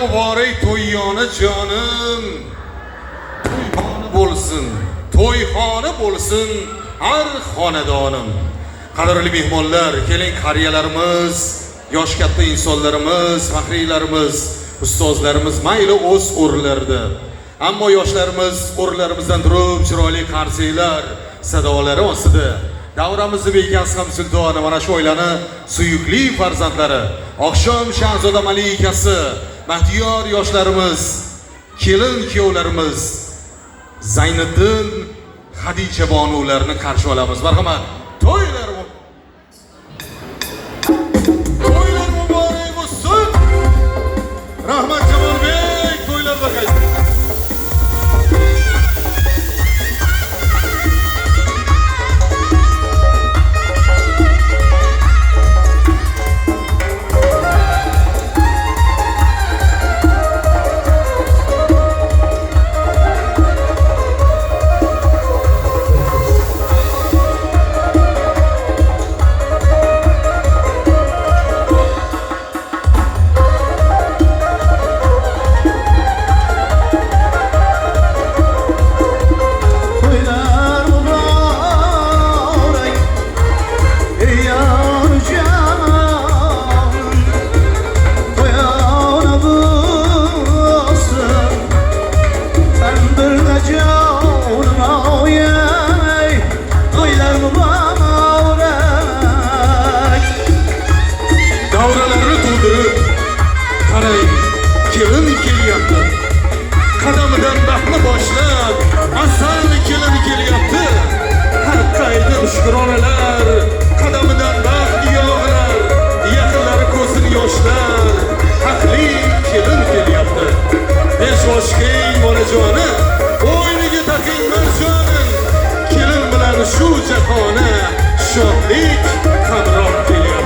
Mübarek to'yyona jonim, to'yxona bo'lsin, to'yxona bo'lsin har xonadonim. Qadrli mehmonlar, keling qariyalarimiz, yosh katta insonlarimiz, faxriylarimiz, ustozlarimiz mayli o'z o'rnlarida. Ammo yoshlarimiz o'rnlarimizdan turib, chiroyli qarsiylar sadolari ostida davramizni bekasi ham sultoni mana shu oilani suyukli farzandlari, oqshom Shahzoda malikasi, Mahdiyor yoshlarimiz, kelin kuyovlarimiz Zayniddin, Xadija bonularni qarshi olamiz. Marhamat. To'ylar muborak bo'lsin. Rahmat Jamolbek, to'ylarda qaytdi. Qadamidan baxtni boshlab, asal kelin kelyapti. Har qayda shukronalar, qadamidan baxt yog'lar, yaqinlari ko'zini yoshlar. Haqli kelin kelyapti. Besh yoshga bolajoni, bo'yniga taqing marjonin. Kelin bilan shu jahona shodlik qamroq kelyapti.